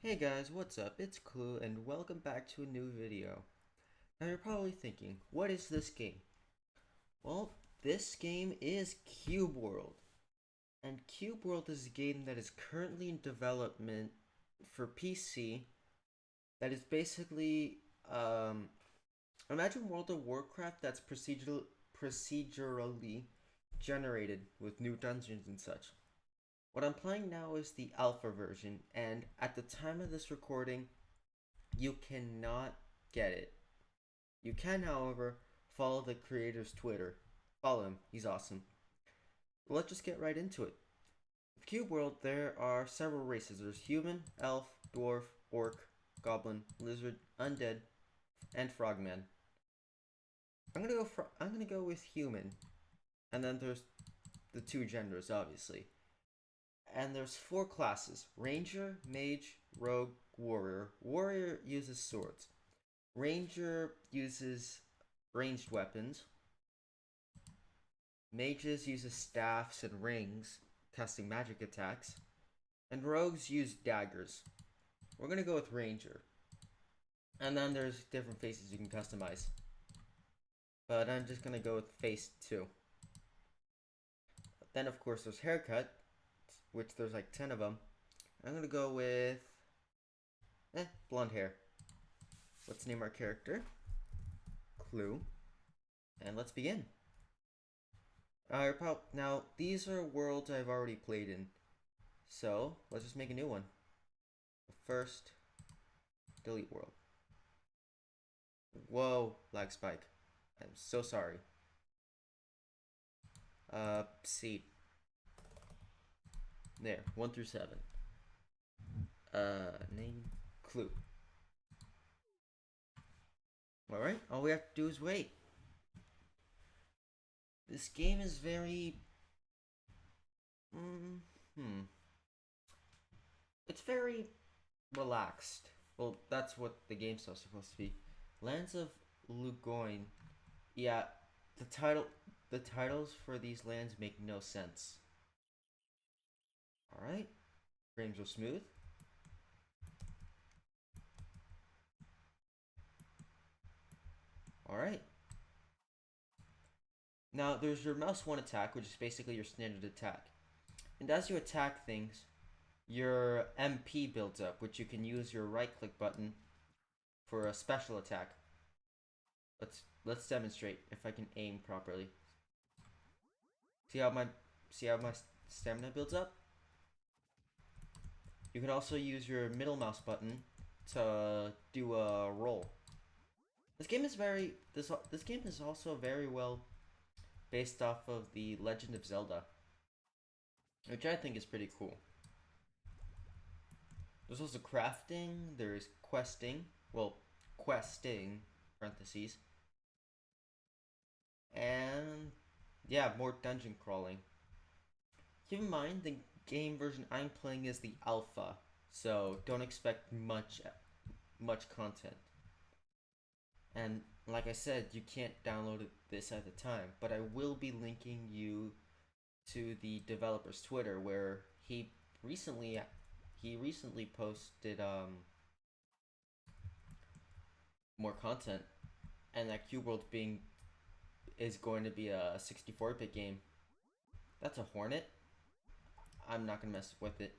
Hey guys, what's up? It's Clue and welcome back to a new video. Now you're probably thinking, what is this game? Well, this game is Cube World. And Cube World is a game that is currently in development for PC that is basically imagine World of Warcraft that's procedurally generated with new dungeons and such. What I'm playing now is the alpha version, and at the time of this recording, you cannot get it. You can, however, follow the creator's Twitter. Follow him, he's awesome. Let's just get right into it. In Cube World, there are several races. There's human, elf, dwarf, orc, goblin, lizard, undead, and frogman. I'm gonna go with human, and then there's the two genders, obviously. And there's four classes: ranger, mage, rogue, warrior. Warrior uses swords. Ranger uses ranged weapons. Mages uses staffs and rings, casting magic attacks. And rogues use daggers. We're gonna go with Ranger. And then there's different faces you can customize. But I'm just gonna go with face 2. Then of course there's haircut, which there's like 10 of them. I'm gonna go with blonde hair. Let's name our character Clue. And let's begin. Now, these are worlds I've already played in. So, let's just make a new one. First, delete world. Whoa, lag spike. I'm so sorry. Seed. There, 1 through 7. Name, Clue. Alright, all we have to do is wait. This game is very... It's very relaxed. Well, that's what the game's supposed to be. Lands of Lugoin. Yeah, the title, the titles for these lands make no sense. All right, frames are smooth. All right. Now there's your mouse one attack, which is basically your standard attack. And as you attack things, your MP builds up, which you can use your right click button for a special attack. Let's demonstrate if I can aim properly. See how my stamina builds up? You can also use your middle mouse button to do a roll. This game is also very well based off of the Legend of Zelda, which I think is pretty cool. There's also crafting, there's questing, parentheses, and yeah, more dungeon crawling. Keep in mind, the game version I'm playing is the alpha, so don't expect much content. And like I said, you can't download this at the time, but I will be linking you to the developer's Twitter, where he recently posted more content, and that Cube World being is going to be a 64-bit game. That's a Hornet. I'm not gonna mess with it.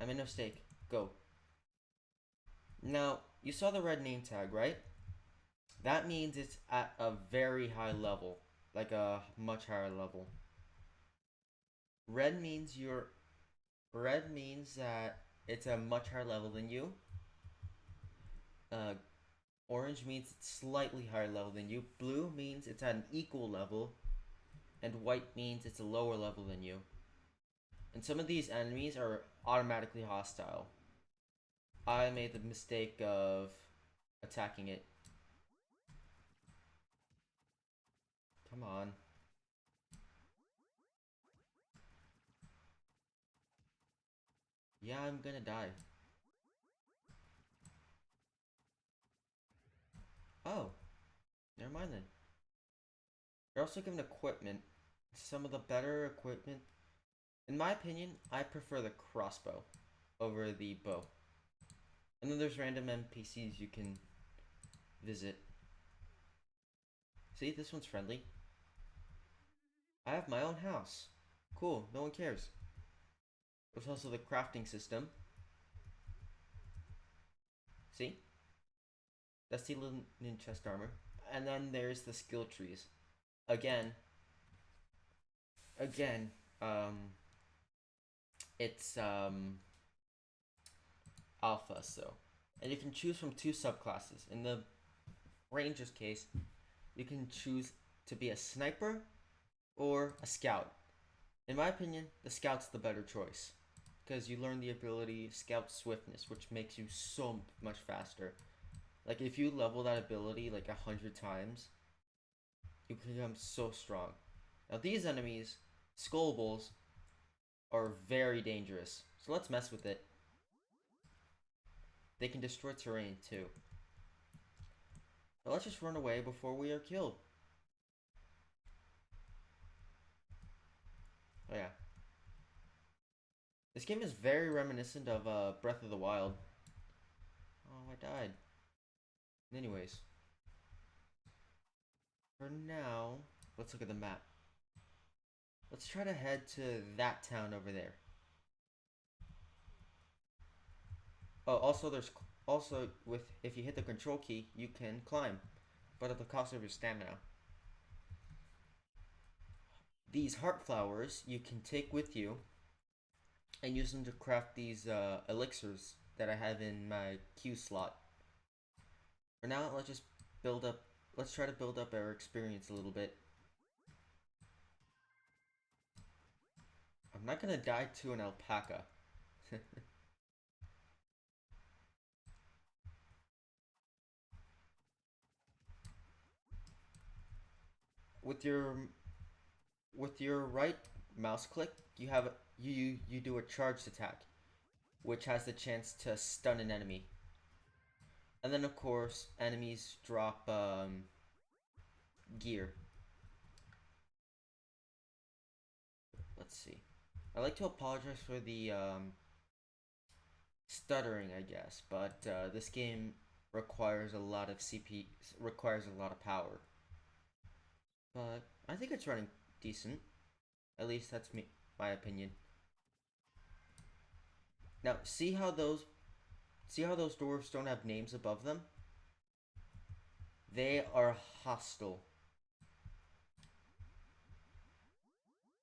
I made no mistake. Go. Now, you saw the red name tag, right? That means it's at a very high level, like a much higher level. Red means you're Red means that it's a much higher level than you. Uh, Orange means it's slightly higher level than you. Blue means it's at an equal level, and white means it's a lower level than you. And some of these enemies are automatically hostile. I made the mistake of attacking it. Come on. Yeah, I'm gonna die. Oh, never mind then. You're also given equipment. Some of the better equipment. In my opinion, I prefer the crossbow over the bow. And then there's random NPCs you can visit. See, this one's friendly. I have my own house. Cool, no one cares. There's also the crafting system. See? That's the little chest armor. And then there's the skill trees. Again, again, um, it's alpha, so. And you can choose from two subclasses. In the ranger's case, you can choose to be a sniper or a scout. In my opinion, the scout's the better choice because you learn the ability scout swiftness, which makes you so much faster. Like if you level that ability like 100 times, you become so strong. Now these enemies, Skullbles, are very dangerous. So let's mess with it. They can destroy terrain too. Now let's just run away before we are killed. Oh yeah. This game is very reminiscent of Breath of the Wild. Oh, I died. Anyways, for now, let's look at the map. Let's try to head to that town over there. Oh, also there's also with if you hit the control key, you can climb, but at the cost of your stamina. These heart flowers you can take with you and use them to craft these elixirs that I have in my Q slot. For now, let's just build up. Let's try to build up our experience a little bit. I'm not gonna die to an alpaca. with your with your right mouse click, you have you do a charged attack, which has the chance to stun an enemy. And then of course, enemies drop gear. Let's see. I like to apologize for the stuttering, I guess, but this game requires a lot of requires a lot of power. But I think it's running decent. At least that's my opinion. Now, see how those dwarves don't have names above them? They are hostile.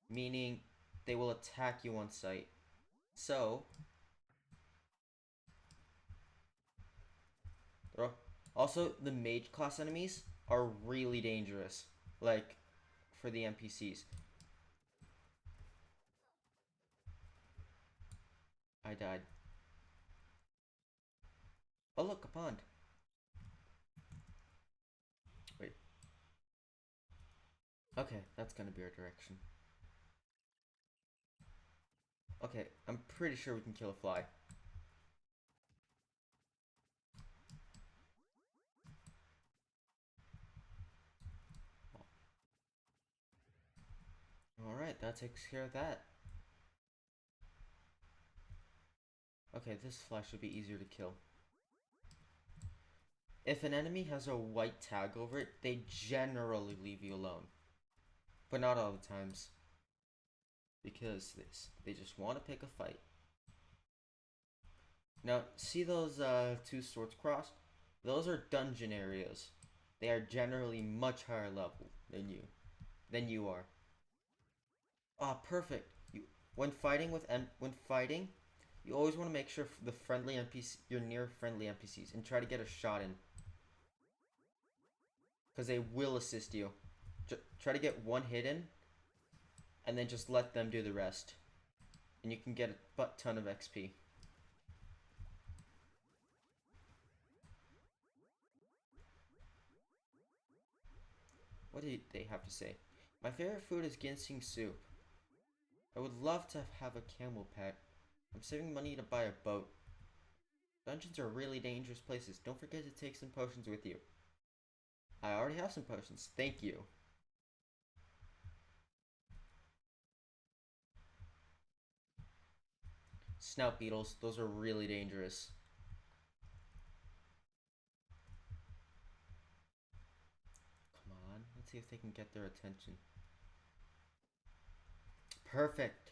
Meaning they will attack you on sight. So, also the mage class enemies are really dangerous. Like for the NPCs. I died. Oh look, a pond. Wait. Okay, that's gonna be our direction. Okay, I'm pretty sure we can kill a fly. Alright, that takes care of that. Okay, this fly should be easier to kill. If an enemy has a white tag over it, they generally leave you alone. But not all the times. Because they just want to pick a fight. Now, see those two swords crossed? Those are dungeon areas. They are generally much higher level than you are. Ah, perfect. When fighting, you always want to make sure the friendly NPC you're near friendly NPCs and try to get a shot in, because they will assist you. Try to get one hit in, and then just let them do the rest, and you can get a butt ton of XP. What do they have to say? My favorite food is ginseng soup. I would love to have a camel pet. I'm saving money to buy a boat. Dungeons are really dangerous places. Don't forget to take some potions with you. I already have some potions. Thank you. Snout beetles, those are really dangerous. Let's see if they can get their attention. Perfect.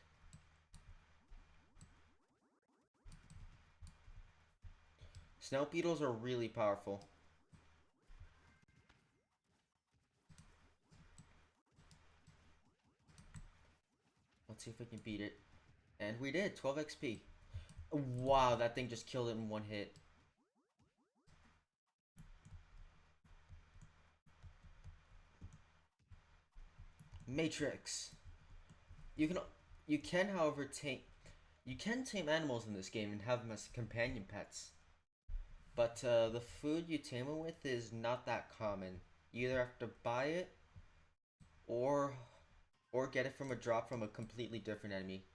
Snow beetles are really powerful. Let's see if we can beat it. And we did, 12 XP. Wow, that thing just killed it in one hit. Matrix. You can however tame animals in this game and have them as companion pets. But the food you tame them with is not that common. You either have to buy it or get it from a drop from a completely different enemy.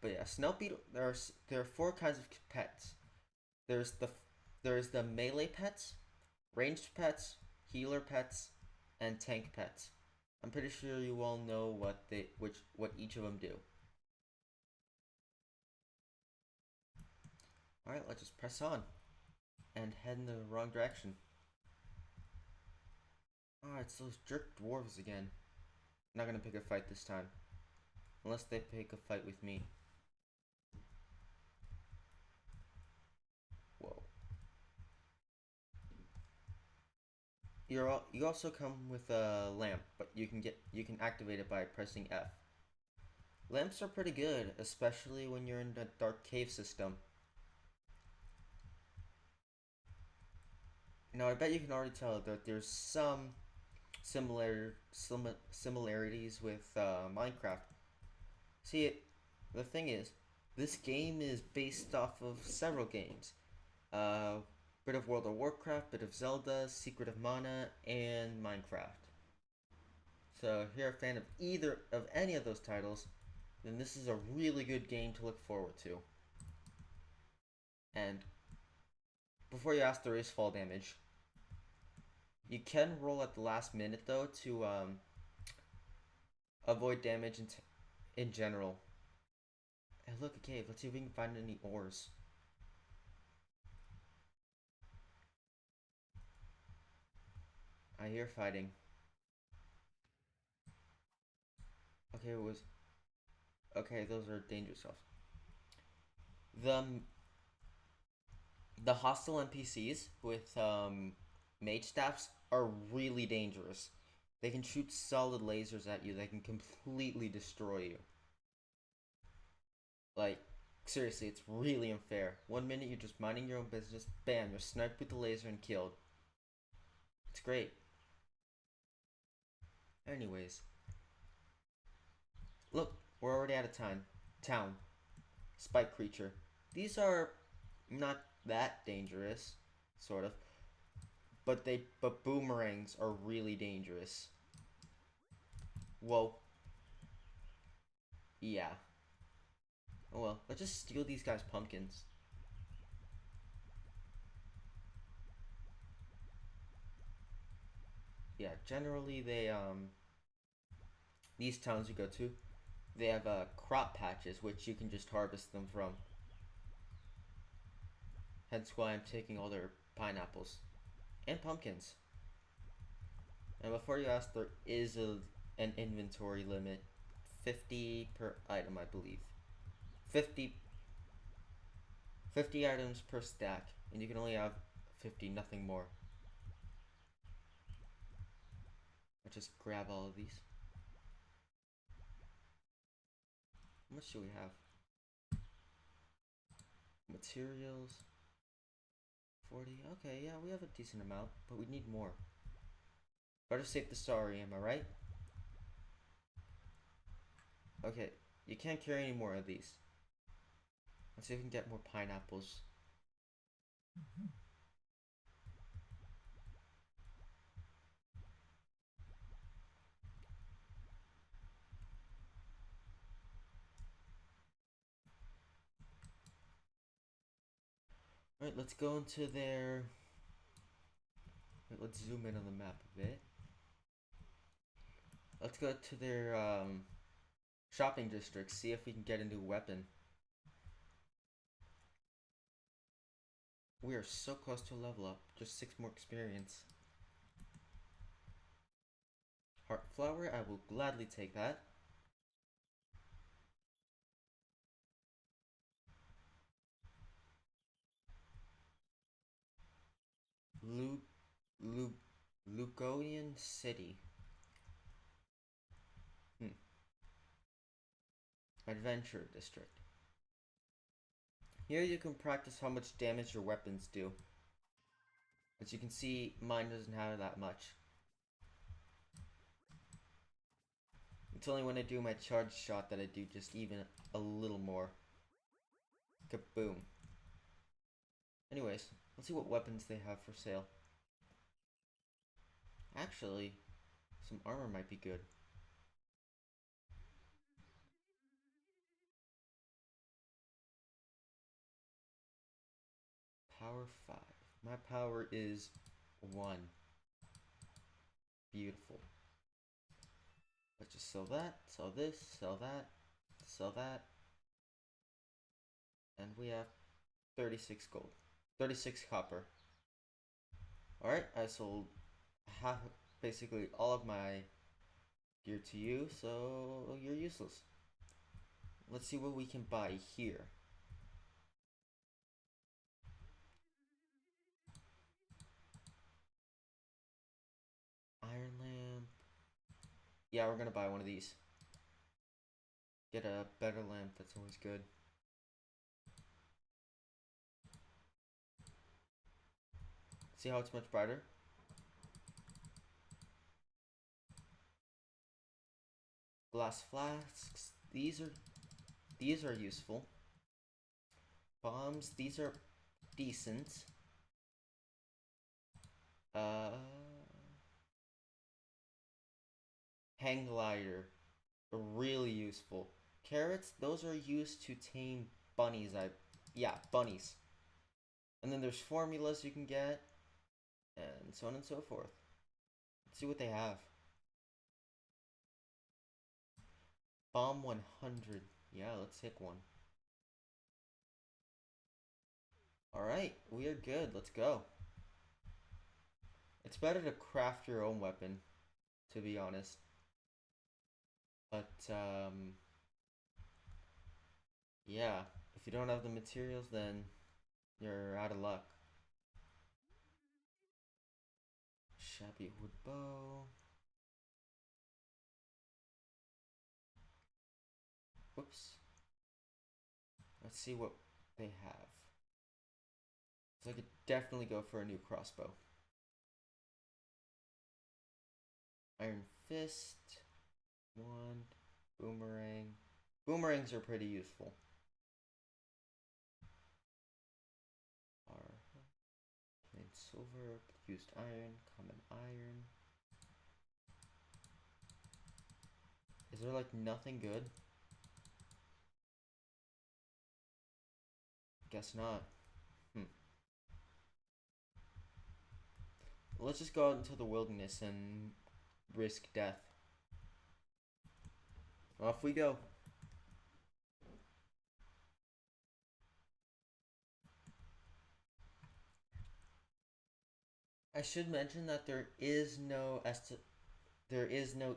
But yeah, snow beetle. There are four kinds of pets. There's the melee pets, ranged pets, healer pets, and tank pets. I'm pretty sure you all know what each of them do. All right, let's just press on and head in the wrong direction. Ah, it's those jerk dwarves again. I'm not gonna pick a fight this time, unless they pick a fight with me. Whoa. You also come with a lamp, but you can activate it by pressing F. Lamps are pretty good, especially when you're in the dark cave system. Now I bet you can already tell that there's some similarities with Minecraft. See, the thing is, this game is based off of several games. Uh, bit of World of Warcraft, bit of Zelda, Secret of Mana, and Minecraft. So if you're a fan of any of those titles, then this is a really good game to look forward to. And before you ask, there is fall damage. You can roll at the last minute though to avoid damage in general. Hey, look, a cave. Let's see if we can find any ores. I hear fighting. Okay, those are dangerous stuff. The the hostile NPCs with mage staffs are really dangerous. They can shoot solid lasers at you. They can completely destroy you. Like, seriously, it's really unfair. 1 minute you're just minding your own business, bam, you're sniped with the laser and killed. It's great. Anyways, look, we're already out of time. Town. Spike creature. These are not that dangerous, sort of. But boomerangs are really dangerous. Whoa. Yeah. Oh well, let's just steal these guys' pumpkins. Yeah, generally these towns you go to, they have crop patches which you can just harvest them from. Hence why I'm taking all their pineapples and pumpkins. And before you ask, there is an inventory limit, 50 per item, I believe. 50 50 items per stack, and you can only have 50, nothing more. Let's just grab all of these. How much do we have? Materials. 40. Okay, yeah, we have a decent amount, but we need more. Better safe than sorry, am I right? Okay, you can't carry any more of these. Let's see if we can get more pineapples. Alright, let's go into their... Wait, let's zoom in on the map a bit. Let's go to their shopping district, see if we can get a new weapon. We are so close to a level up. Just 6 more experience. Heart flower, I will gladly take that. Lu Lu Lugonian City. Adventure District. Here you can practice how much damage your weapons do. As you can see, mine doesn't have that much. It's only when I do my charge shot that I do just even a little more. Kaboom. Anyways, let's see what weapons they have for sale. Actually, some armor might be good. Power 5. My power is 1. Beautiful. Let's just sell that, sell this, sell that, sell that. And we have 36 gold. 36 copper. Alright, I sold half, basically all of my gear to you, so you're useless. Let's see what we can buy here. Iron lamp. Yeah, we're gonna buy one of these. Get a better lamp, that's always good. See how it's much brighter? Glass flasks. These are useful. Bombs, these are decent. Hang glider, really useful. Carrots, those are used to tame bunnies. Bunnies. And then there's formulas you can get, and so on and so forth. Let's see what they have. Bomb 100. Yeah, let's hit one. Alright, we are good. Let's go. It's better to craft your own weapon, to be honest. But, yeah, if you don't have the materials, then you're out of luck. Shabby wood bow. Whoops. Let's see what they have. So I could definitely go for a new crossbow. Iron fist. Wand. Boomerang. Boomerangs are pretty useful. Plain silver. Used iron. Common iron. Is there like nothing good? Guess not. Let's just go out into the wilderness and risk death. Off we go. I should mention that there is no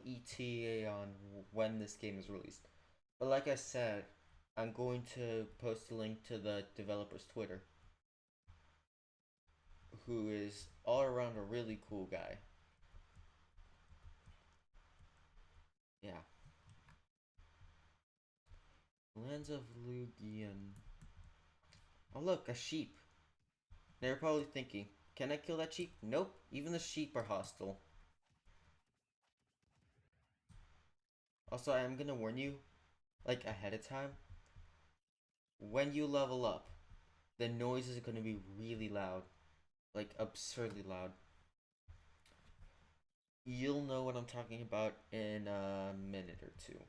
ETA on when this game is released. But like I said, I'm going to post a link to the developer's Twitter, who is all around a really cool guy. Yeah. Lands of Lugion. Oh look, a sheep. Now you're probably thinking, can I kill that sheep? Nope, even the sheep are hostile. Also, I am gonna warn you, like ahead of time, when you level up, the noise is gonna be really loud. Like absurdly loud. You'll know what I'm talking about in a minute or two.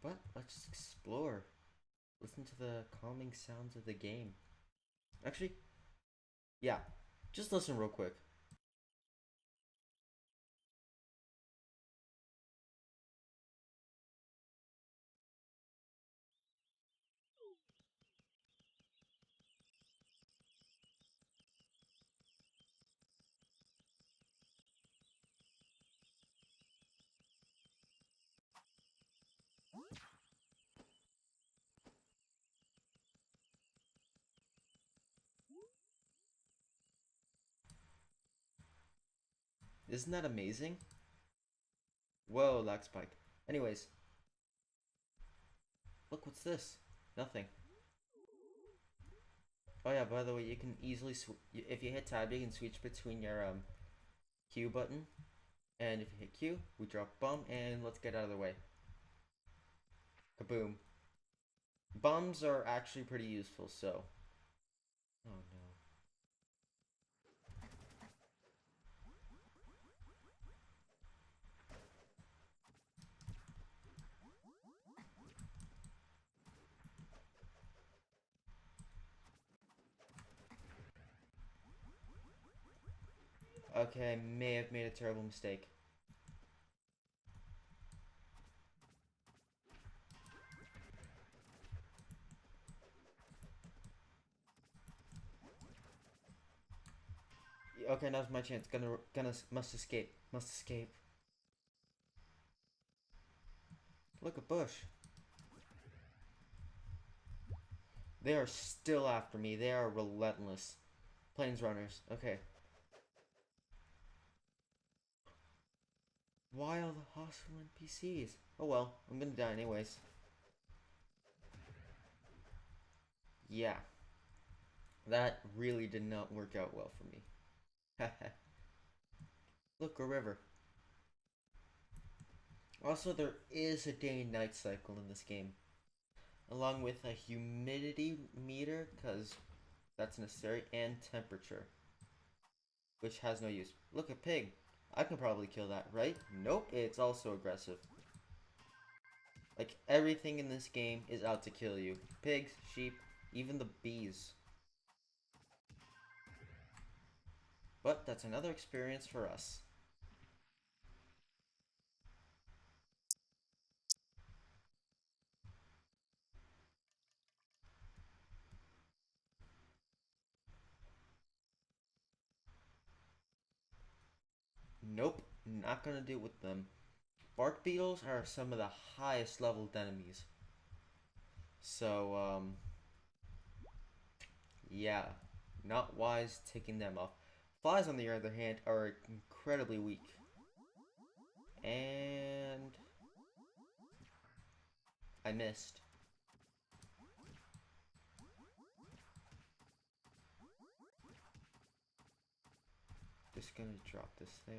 But let's just explore. Listen to the calming sounds of the game. Actually, yeah, just listen real quick. Isn't that amazing? Whoa, lag spike. Anyways, look, what's this? Nothing. Oh yeah, by the way, you can easily if you hit tab, you can switch between your Q button, and if you hit Q, we drop bomb, and let's get out of the way. Kaboom. Bombs are actually pretty useful, so. Oh no. Okay, I may have made a terrible mistake. Okay, now's my chance. Must escape. Must escape. Look, a bush. They are still after me. They are relentless. Plains runners. Okay. Why all the hostile NPCs? Oh well, I'm gonna die anyways. Yeah. That really did not work out well for me. Look, a river. Also, there is a day and night cycle in this game, along with a humidity meter, because that's necessary, and temperature, which has no use. Look, a pig. I can probably kill that, right? Nope, it's also aggressive. Like, everything in this game is out to kill you. Pigs, sheep, even the bees. But that's another experience for us. Nope, not gonna deal with them. Bark beetles are some of the highest leveled enemies. So, yeah, not wise taking them off. Flies, on the other hand, are incredibly weak. And I missed. Just gonna drop this there.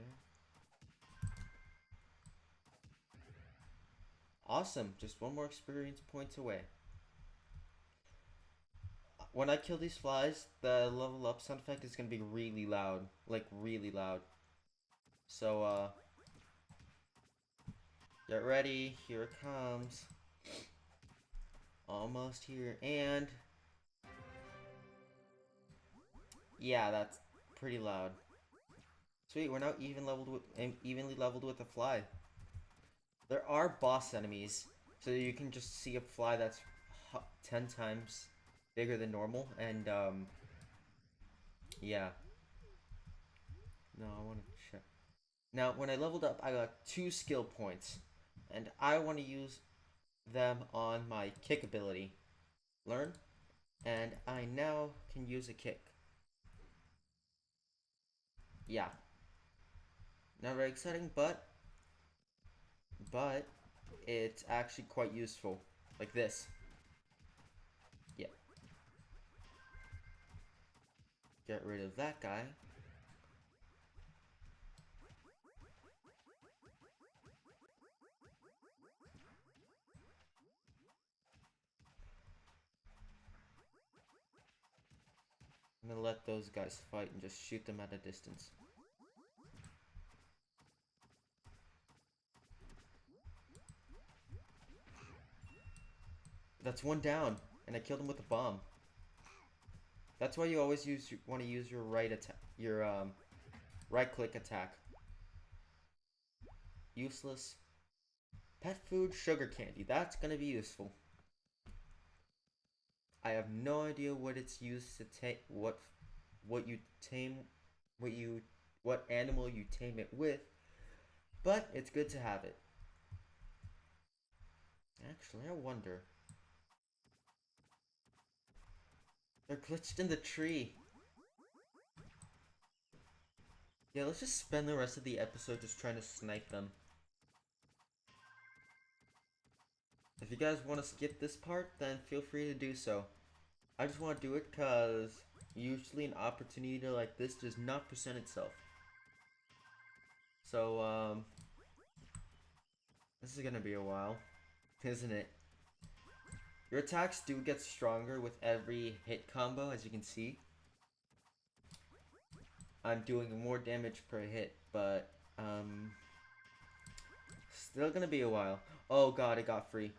Awesome, just one more experience points away. When I kill these flies, the level up sound effect is gonna be really loud. Like, really loud. So, get ready, here it comes. Almost here, and yeah, that's pretty loud. Sweet, we're now evenly leveled with the fly. There are boss enemies, so you can just see a fly that's 10 times bigger than normal, and yeah. No, I want to check. Now, when I leveled up, I got 2 skill points, and I want to use them on my kick ability. Learn, and I now can use a kick. Yeah. Not very exciting, but it's actually quite useful. Like this. Yeah. Get rid of that guy. I'm gonna let those guys fight and just shoot them at a distance. That's one down, and I killed him with a bomb. That's why you always want to use your right click attack. Useless. Pet food, sugar candy. That's gonna be useful. I have no idea what it's used to take. What you tame, what animal you tame it with, but it's good to have it. Actually, I wonder. They're glitched in the tree. Yeah, let's just spend the rest of the episode just trying to snipe them. If you guys want to skip this part, then feel free to do so. I just want to do it because usually an opportunity like this does not present itself. So, this is gonna be a while, isn't it? Your attacks do get stronger with every hit combo, as you can see. I'm doing more damage per hit, but, still gonna be a while. Oh god, it got free.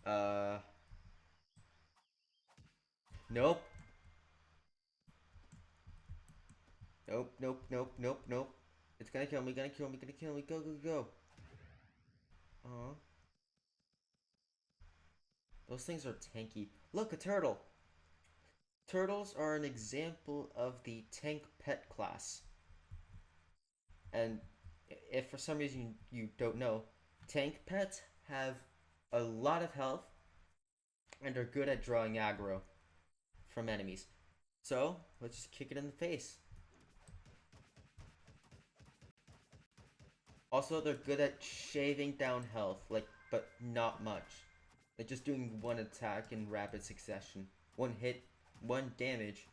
Uh... Nope. Nope, nope, nope, nope, nope. It's gonna kill me, gonna kill me, gonna kill me. Go, go, go. Aw. Those things are tanky. Look, a turtle! Turtles are an example of the tank pet class. And if for some reason you don't know, tank pets have a lot of health and are good at drawing aggro from enemies. So, let's just kick it in the face. Also, they're good at shaving down health, but not much. Like just doing one attack in rapid succession. One hit, one damage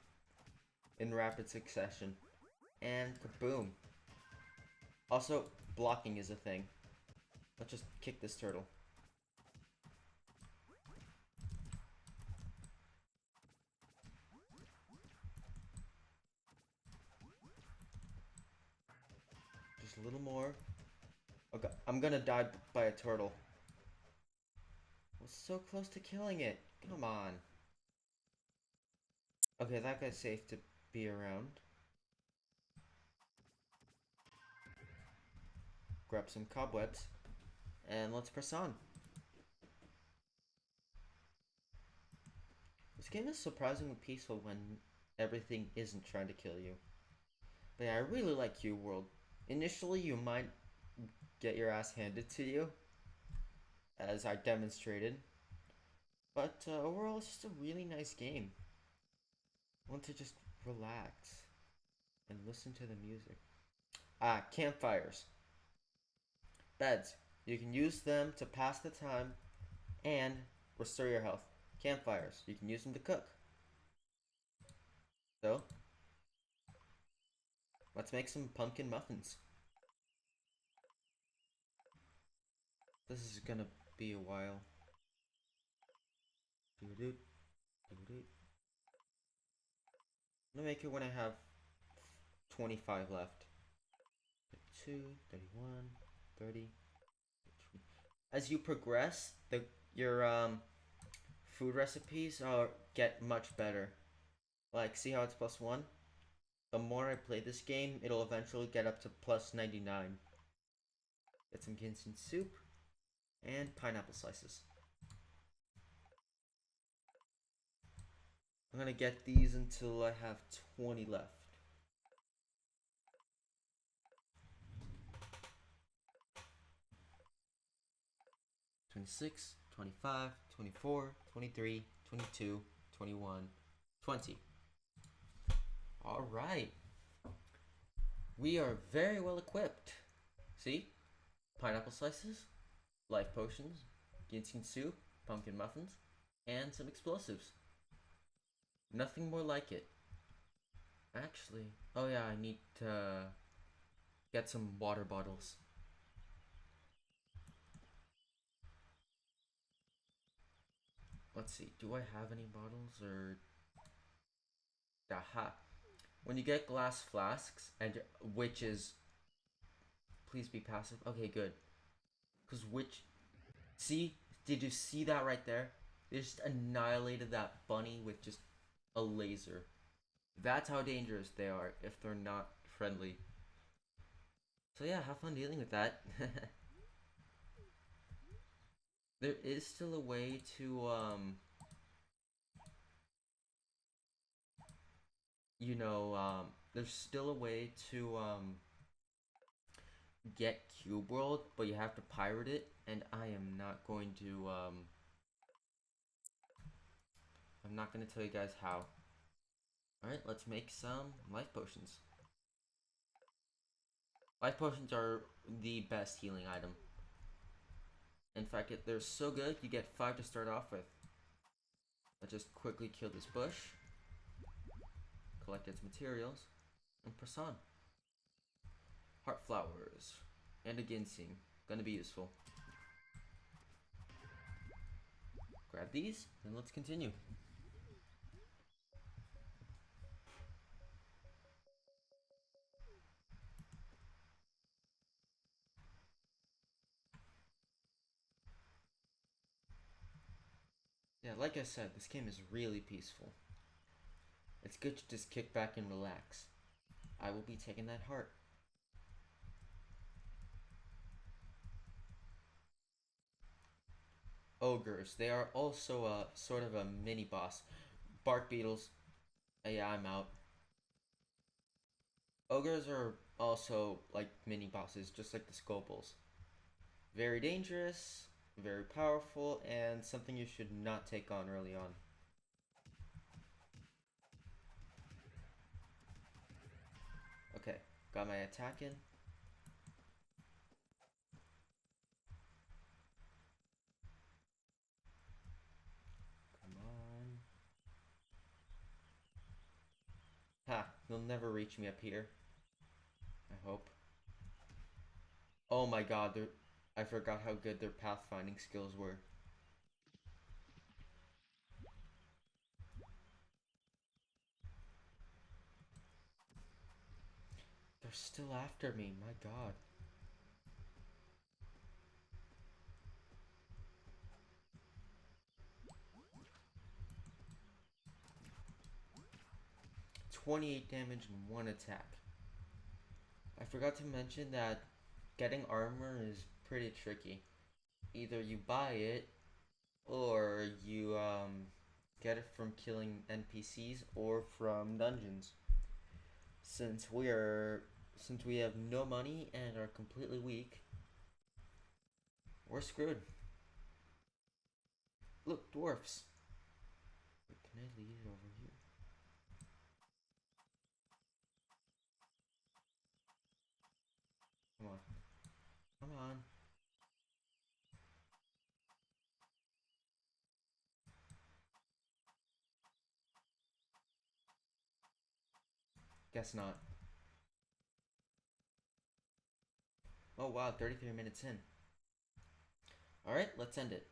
in rapid succession. And kaboom. Also, blocking is a thing. Let's just kick this turtle. Just a little more. Okay, I'm gonna die by a turtle. I was so close to killing it. Come on. Okay, that guy's safe to be around. Grab some cobwebs. And let's press on. This game is surprisingly peaceful when everything isn't trying to kill you. But yeah, I really like Cube World. Initially, you might get your ass handed to you, as I demonstrated. But overall, it's just a really nice game. I want to just relax and listen to the music. Ah, campfires. Beds. You can use them to pass the time and restore your health. Campfires. You can use them to cook. So, let's make some pumpkin muffins. This is gonna be a while. I'm gonna make it when I have 25 left. 32, 31, 30. As you progress, your food recipes get much better. Like, see how it's +1? The more I play this game, it'll eventually get up to +99. Get some ginseng soup and pineapple slices. I'm gonna get these until I have 20 left. "26, 25, 24, 23, 22, 21, 20. Alright. We are very well equipped. See? Pineapple slices, life potions, ginseng soup, pumpkin muffins, and some explosives. Nothing more like it. Actually, oh yeah, I need to get some water bottles. Let's see, do I have any bottles or... Aha. When you get glass flasks, and which is... Please be passive. Okay, good. Because which... See? Did you see that right there? They just annihilated that bunny with just a laser. That's how dangerous they are if they're not friendly. So yeah, have fun dealing with that. There is still a way to, there's still a way to, get Cube World, but you have to pirate it, and I am not going to, I'm not going to tell you guys how. Alright, let's make some life potions. Life potions are the best healing item. In fact, they're so good, you get 5 to start off with. Let's just quickly kill this bush, collect its materials, and press on. Heart flowers and a ginseng, gonna be useful. Grab these, and let's continue. Yeah, like I said, this game is really peaceful. It's good to just kick back and relax. I will be taking that heart. Ogres, they are also a sort of a mini boss. Bark beetles, yeah, I'm out. Ogres are also like mini bosses, just like the Scobles. Very dangerous, very powerful, and something you should not take on early on. Okay, got my attack in. Come on. Ha, you'll never reach me up here. I hope. Oh my god, I forgot how good their pathfinding skills were. They're still after me, my god. "28 damage in one attack." I forgot to mention that getting armor is pretty tricky. Either you buy it, or you get it from killing NPCs or from dungeons. Since we have no money and are completely weak, we're screwed. Look, dwarfs. Wait, can I lead it over here? Come on. Come on. Guess not. Oh wow, 33 minutes in. Alright, let's end it.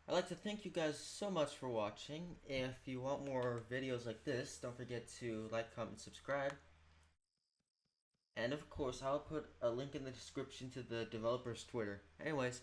I'd like to thank you guys so much for watching. If you want more videos like this, don't forget to like, comment, subscribe. And of course, I'll put a link in the description to the developer's Twitter. Anyways,